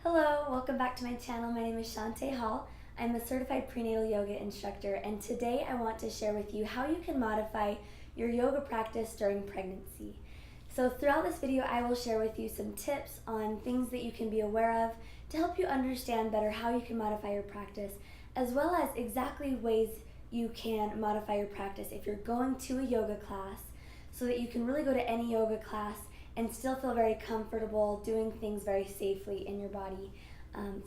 Hello, welcome back to my channel. My name is Seantay. I'm a certified prenatal yoga instructor, and today I want to share with you how you can modify your yoga practice during pregnancy. So throughout this video, I will share with you some tips on things that you can be aware of to help you understand better how you can modify your practice, as well as exactly ways you can modify your practice if you're going to a yoga class, so that you can really go to any yoga class and still feel very comfortable doing things very safely in your body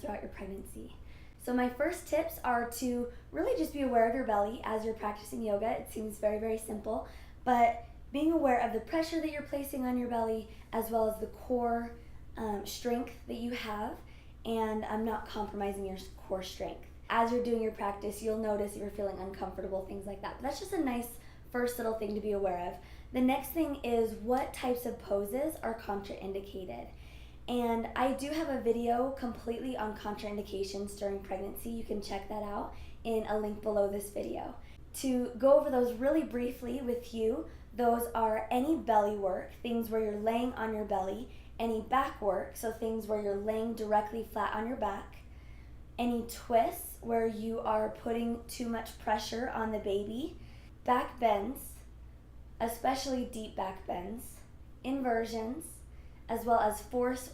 throughout your pregnancy. So my first tips are to really just be aware of your belly as you're practicing yoga. It seems very, very simple, but being aware of the pressure that you're placing on your belly, as well as the core strength that you have, and not compromising your core strength. As you're doing your practice, you'll notice if you're feeling uncomfortable, things like that. But that's just a nice first little thing to be aware of. The next thing is what types of poses are contraindicated. And I do have a video completely on contraindications during pregnancy. You can check that out in a link below this video. To go over those really briefly with you, those are any belly work, things where you're laying on your belly, any back work, so things where you're laying directly flat on your back, any twists where you are putting too much pressure on the baby, back bends, especially deep back bends, inversions, as well as forced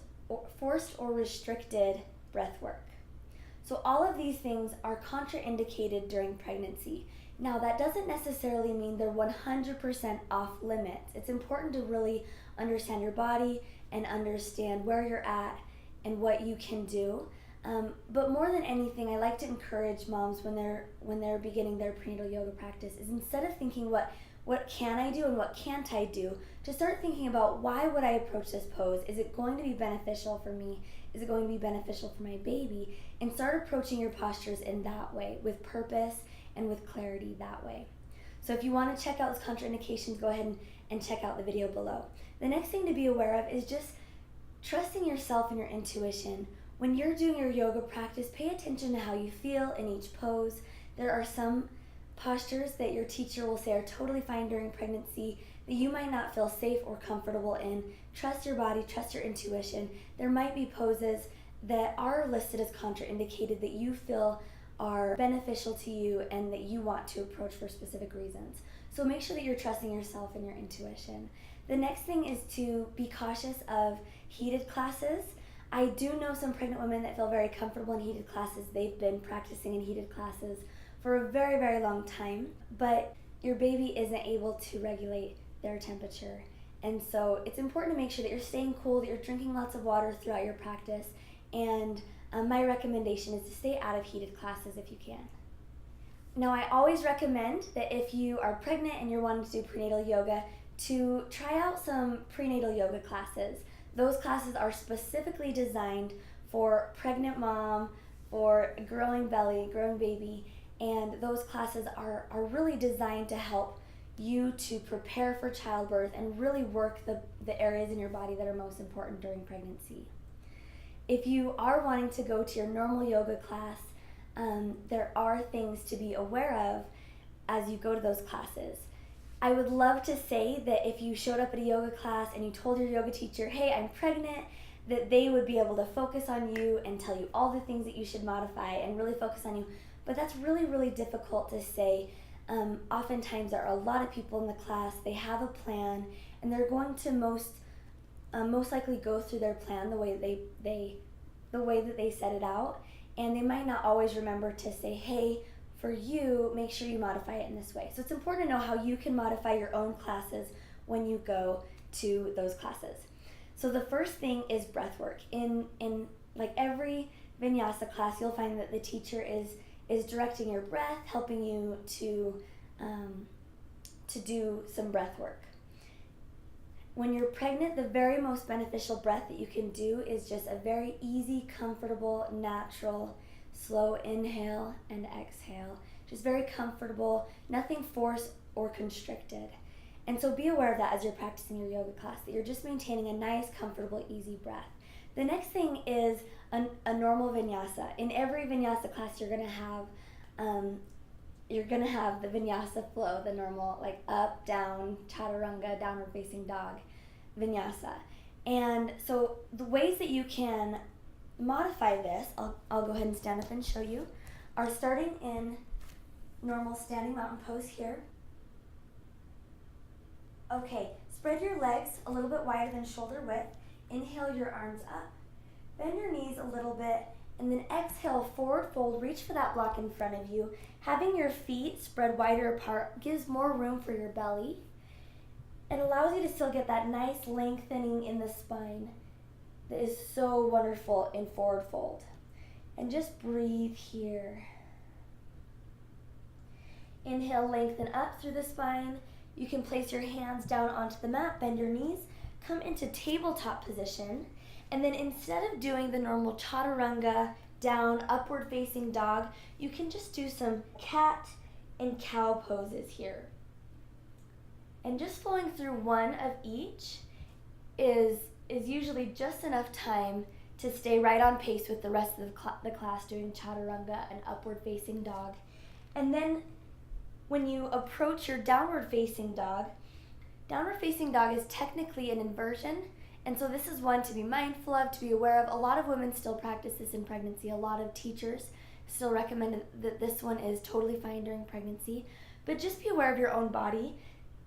or restricted breath work. So all of these things are contraindicated during pregnancy. Now that doesn't necessarily mean they're 100% off limits. It's important to really understand your body and understand where you're at and what you can do. But more than anything, I like to encourage moms when they're beginning their prenatal yoga practice is, instead of thinking what can I do and what can't I do, to start thinking about, why would I approach this pose? Is it going to be beneficial for me? Is it going to be beneficial for my baby? And start approaching your postures in that way, with purpose and with clarity that way. So if you want to check out those contraindications, go ahead and check out the video below. The next thing to be aware of is just trusting yourself and your intuition. When you're doing your yoga practice, pay attention to how you feel in each pose. There are some postures that your teacher will say are totally fine during pregnancy that you might not feel safe or comfortable in. Trust your body, trust your intuition. There might be poses that are listed as contraindicated that you feel are beneficial to you and that you want to approach for specific reasons. So make sure that you're trusting yourself and your intuition. The next thing is to be cautious of heated classes. I do know some pregnant women that feel very comfortable in heated classes. They've been practicing in heated classes for a very, very long time, but your baby isn't able to regulate their temperature. And so it's important to make sure that you're staying cool, that you're drinking lots of water throughout your practice, and my recommendation is to stay out of heated classes if you can. Now, I always recommend that if you are pregnant and you're wanting to do prenatal yoga, to try out some prenatal yoga classes. Those classes are specifically designed for pregnant mom, for a growing belly, growing baby, and those classes are really designed to help you to prepare for childbirth and really work the areas in your body that are most important during pregnancy. If you are wanting to go to your normal yoga class, there are things to be aware of as you go to those classes. I would love to say that if you showed up at a yoga class and you told your yoga teacher, hey, I'm pregnant, that they would be able to focus on you and tell you all the things that you should modify and really focus on you. But that's really, really difficult to say. Oftentimes there are a lot of people in the class, they have a plan, and they're going to most likely go through their plan the way that they set it out, and they might not always remember to say, hey, for you, make sure you modify it in this way. So it's important to know how you can modify your own classes when you go to those classes. So the first thing is breath work. In like every vinyasa class, you'll find that the teacher is directing your breath, helping you to do some breath work. When you're pregnant, the very most beneficial breath that you can do is just a very easy, comfortable, natural, slow inhale and exhale. Just very comfortable, nothing forced or constricted. And so be aware of that as you're practicing your yoga class, that you're just maintaining a nice, comfortable, easy breath. The next thing is a normal vinyasa. In every vinyasa class, you're gonna have the vinyasa flow, the normal like up, down, chaturanga, downward facing dog vinyasa. And so the ways that you can modify this, I'll go ahead and stand up and show you, are starting in normal standing mountain pose here. Okay, spread your legs a little bit wider than shoulder width. Inhale your arms up. Bend your knees a little bit, and then exhale, forward fold, reach for that block in front of you. Having your feet spread wider apart gives more room for your belly. It allows you to still get that nice lengthening in the spine that is so wonderful in forward fold. And just breathe here. Inhale, lengthen up through the spine. You can place your hands down onto the mat, bend your knees, come into tabletop position, and then instead of doing the normal chaturanga, down, upward facing dog, you can just do some cat and cow poses here. And just flowing through one of each is usually just enough time to stay right on pace with the rest of the class doing chaturanga and upward facing dog. And then when you approach your downward facing dog is technically an inversion. And so this is one to be mindful of, to be aware of. A lot of women still practice this in pregnancy. A lot of teachers still recommend that this one is totally fine during pregnancy. But just be aware of your own body.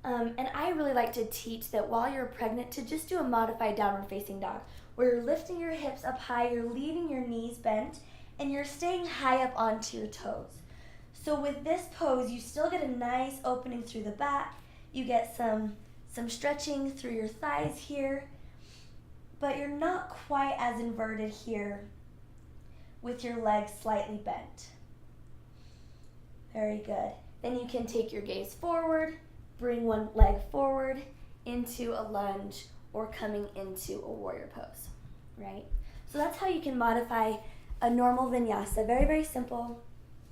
And I really like to teach that while you're pregnant to just do a modified downward facing dog, where you're lifting your hips up high, you're leaving your knees bent, and you're staying high up onto your toes. So with this pose, you still get a nice opening through the back. You get some stretching through your thighs here, but you're not quite as inverted here with your legs slightly bent. Very good. Then you can take your gaze forward, bring one leg forward into a lunge or coming into a warrior pose, right? So that's how you can modify a normal vinyasa. Very, very simple,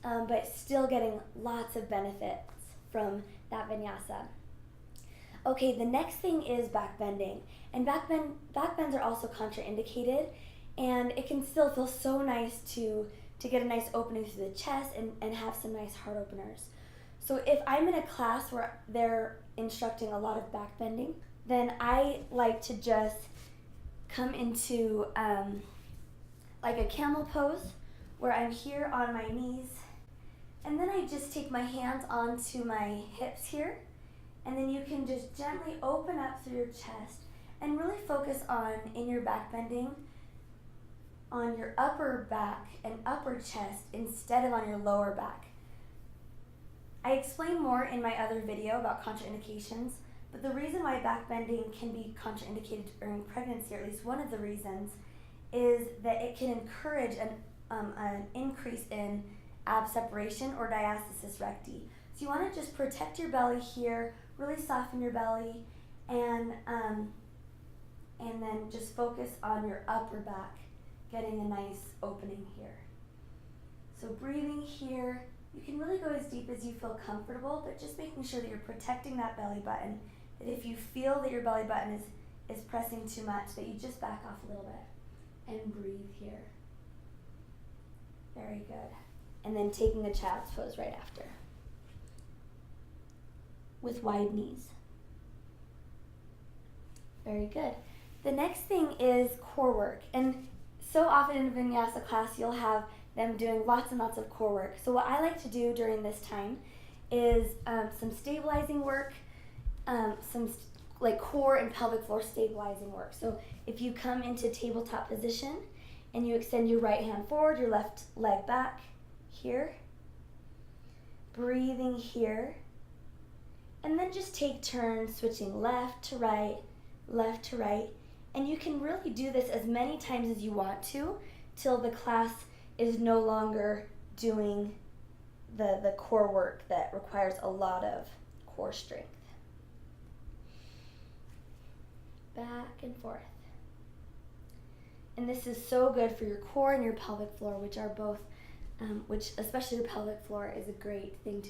but still getting lots of benefits from that vinyasa. Okay, the next thing is back bending. And back bends are also contraindicated, and it can still feel so nice to get a nice opening through the chest and have some nice heart openers. So if I'm in a class where they're instructing a lot of back bending, then I like to just come into like a camel pose where I'm here on my knees, and then I just take my hands onto my hips here, and then you can just gently open up through your chest and really focus on, in your back bending, on your upper back and upper chest instead of on your lower back. I explain more in my other video about contraindications, but the reason why back bending can be contraindicated during pregnancy, or at least one of the reasons, is that it can encourage an increase in ab separation or diastasis recti. So you want to just protect your belly here, really soften your belly, and then just focus on your upper back, getting a nice opening here. So breathing here, you can really go as deep as you feel comfortable, but just making sure that you're protecting that belly button, that if you feel that your belly button is pressing too much, that you just back off a little bit and breathe here. Very good. And then taking a child's pose right after with wide knees. Very good. The next thing is core work. And so often in a vinyasa class, you'll have them doing lots and lots of core work. So what I like to do during this time is some stabilizing work, like core and pelvic floor stabilizing work. So if you come into tabletop position and you extend your right hand forward, your left leg back here, breathing here, and then just take turns switching left to right, and you can really do this as many times as you want to till the class is no longer doing the core work that requires a lot of core strength. Back and forth. And this is so good for your core and your pelvic floor, which are both, which especially your pelvic floor is a great thing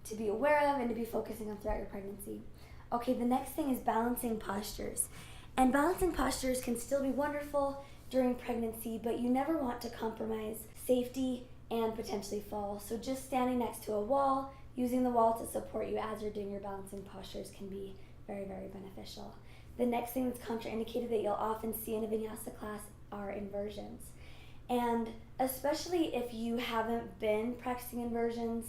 to be aware of and to be focusing on throughout your pregnancy. Okay, the next thing is balancing postures. And balancing postures can still be wonderful during pregnancy, but you never want to compromise safety and potentially fall. So just standing next to a wall, using the wall to support you as you're doing your balancing postures can be very, very beneficial. The next thing that's contraindicated that you'll often see in a vinyasa class are inversions. And especially if you haven't been practicing inversions,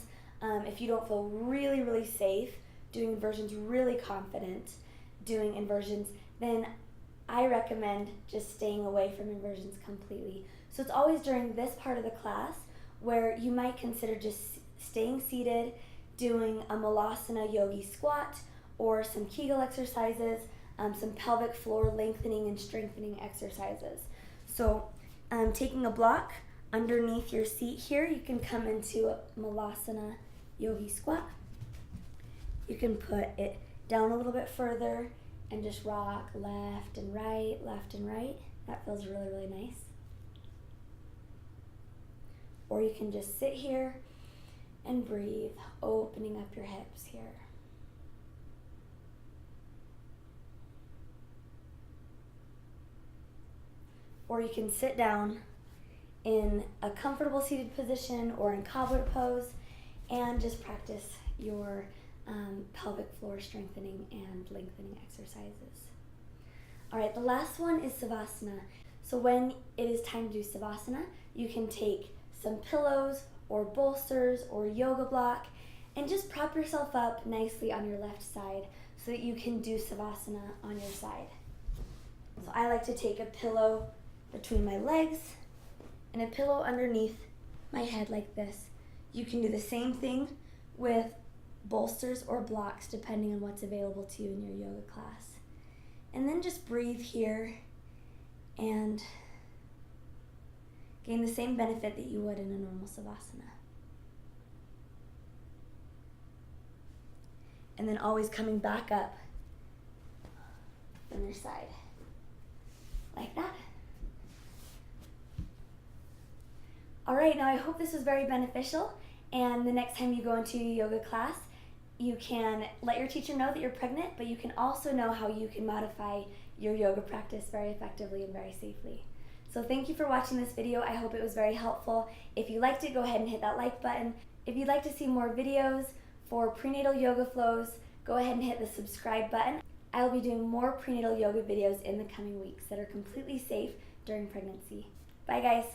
if you don't feel really, really safe doing inversions, really confident doing inversions, then I recommend just staying away from inversions completely. So it's always during this part of the class where you might consider just staying seated, doing a Malasana yogi squat, or some Kegel exercises, some pelvic floor lengthening and strengthening exercises. So taking a block underneath your seat here, you can come into a Malasana yogi squat. You can put it down a little bit further and just rock left and right, left and right. That feels really, really nice. Or you can just sit here and breathe, opening up your hips here. Or you can sit down in a comfortable seated position or in cobbler pose and just practice your pelvic floor strengthening and lengthening exercises. All right, the last one is Savasana. So when it is time to do Savasana, you can take some pillows or bolsters or yoga block and just prop yourself up nicely on your left side so that you can do Savasana on your side. So I like to take a pillow between my legs and a pillow underneath my head like this. You can do the same thing with bolsters or blocks depending on what's available to you in your yoga class. And then just breathe here and gain the same benefit that you would in a normal Savasana. And then always coming back up from your side, like that. All right, now I hope this was very beneficial, and the next time you go into your yoga class, you can let your teacher know that you're pregnant, but you can also know how you can modify your yoga practice very effectively and very safely. So thank you for watching this video. I hope it was very helpful. If you liked it, go ahead and hit that like button. If you'd like to see more videos for prenatal yoga flows, go ahead and hit the subscribe button. I will be doing more prenatal yoga videos in the coming weeks that are completely safe during pregnancy. Bye guys.